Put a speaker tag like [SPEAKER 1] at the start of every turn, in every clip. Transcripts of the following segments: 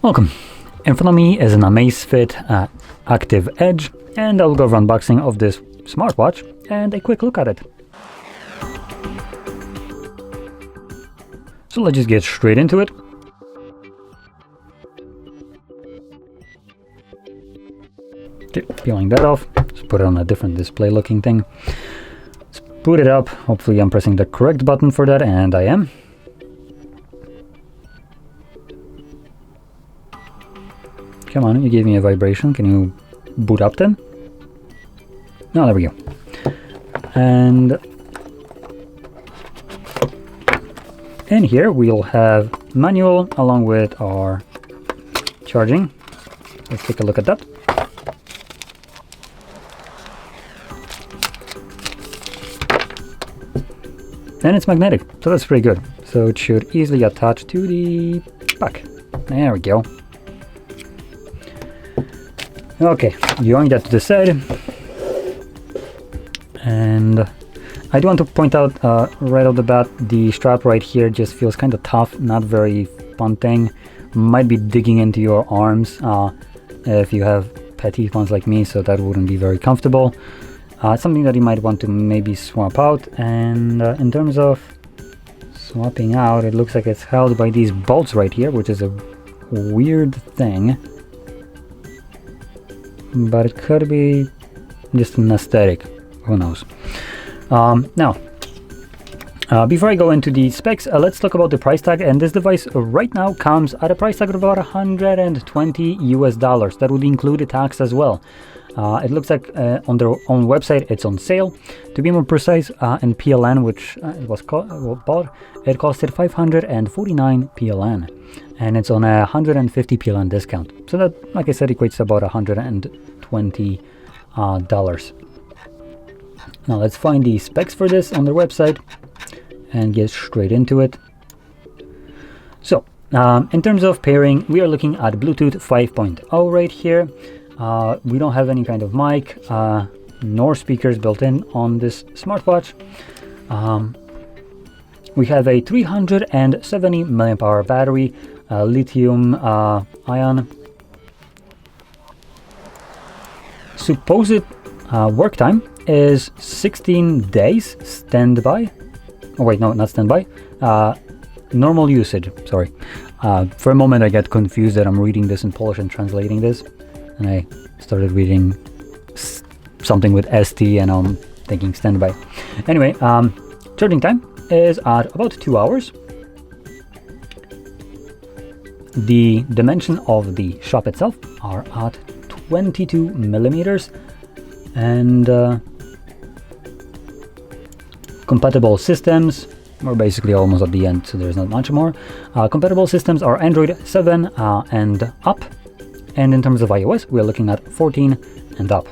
[SPEAKER 1] Welcome. In front of me is an Amazfit Active Edge, and I'll go over unboxing of this smartwatch and a quick look at it. So let's just get straight into it. Okay, peeling that off, let's put it on a different display looking thing. Let's boot it up. Hopefully I'm pressing the correct button for that, and I am. Come on, you gave me a vibration. Can you boot up then? No, there we go. And in here we'll have manual along with our charging. Let's take a look at that. And it's magnetic, so that's pretty good. So it should easily attach to the back. There we go. Okay, join that to the side. And I do want to point out right off the bat, the strap right here just feels kind of tough, not very fun thing. Might be digging into your arms if you have petite ones like me, so that wouldn't be very comfortable. Something that you might want to maybe swap out. And in terms of swapping out, it looks like it's held by these bolts right here, which is a weird thing. But it could be just an aesthetic, who knows. Now, before I go into the specs, let's talk about the price tag. And this device right now comes at a price tag of about $120 US. That would include the tax as well. It looks like on their own website it's on sale. To be more precise, in PLN, which it was bought, it costed 549 PLN, and it's on a 150 PLN discount. So that, like I said, equates to about $120 dollars. Now let's find the specs for this on their website and get straight into it. So in terms of pairing, we are looking at Bluetooth 5.0 right here. We don't have any kind of mic nor speakers built in on this smartwatch. We have a 370 mAh battery, lithium ion. Supposed work time is 16 days standby. Oh wait, no, not standby. Normal usage, sorry. For a moment I get confused that I'm reading this in Polish and translating this, and I started reading something with ST and I'm thinking standby. Anyway, charging time is at about 2 hours. The dimension of the shop itself are at 22 millimeters, and compatible systems, we're basically almost at the end, so there's not much more. Compatible systems are Android 7 and up, and in terms of iOS we're looking at 14 and up.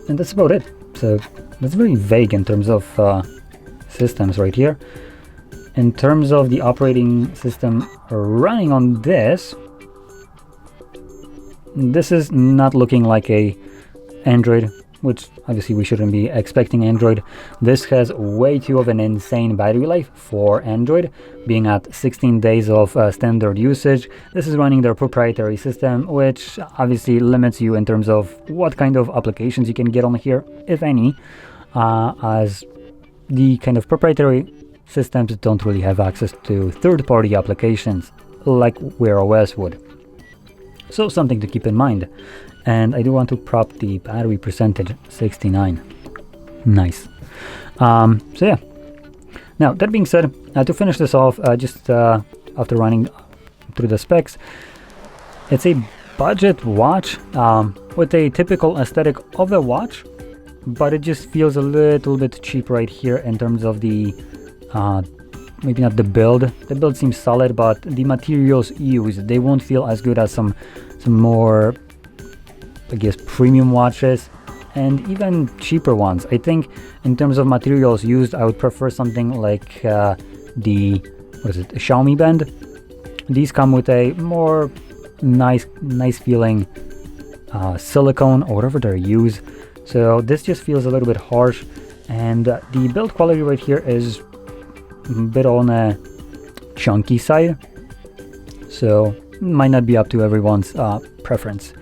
[SPEAKER 1] And that's about it. So that's very vague in terms of systems right here. In terms of the operating system running on this is not looking like a Android, which obviously we shouldn't be expecting Android. This has way too of an insane battery life for Android, being at 16 days of standard usage. This is running their proprietary system, which obviously limits you in terms of what kind of applications you can get on here, if any, as the kind of proprietary systems don't really have access to third-party applications like Wear OS would. So something to keep in mind. And I do want to prop the battery percentage, 69. Nice. So yeah. Now, that being said, to finish this off, just after running through the specs, it's a budget watch with a typical aesthetic of a watch, but it just feels a little bit cheap right here in terms of the maybe not the build. The build seems solid, but the materials used, they won't feel as good as some more, I guess, premium watches and even cheaper ones. I think in terms of materials used, I would prefer something like the Xiaomi Band. These come with a more nice feeling silicone or whatever they use. So this just feels a little bit harsh, and the build quality right here is a bit on a chunky side. so might not be up to everyone's preference.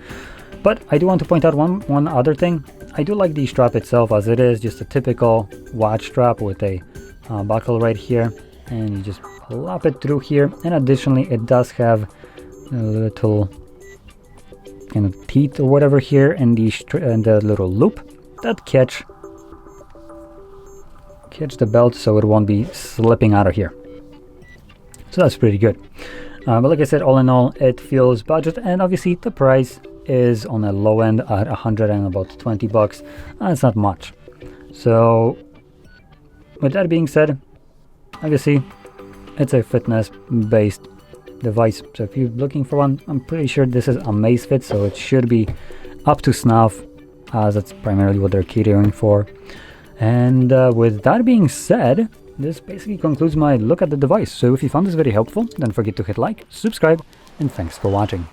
[SPEAKER 1] But I do want to point out one other thing. I do like the strap itself, as it is just a typical watch strap with a buckle right here, and you just plop it through here. And additionally, it does have a little kind of teeth or whatever here in the little loop that catch the belt, so it won't be slipping out of here. So that's pretty good. But like I said, all in all, it feels budget, and obviously the price is on a low end at about $120. That's not much. So with that being said, obviously it's a fitness based device, so if you're looking for one, I'm pretty sure this is Amazfit, so it should be up to snuff, as that's primarily what they're catering for. And with that being said, this basically concludes my look at the device. So if you found this very helpful, don't forget to hit like, subscribe, and thanks for watching.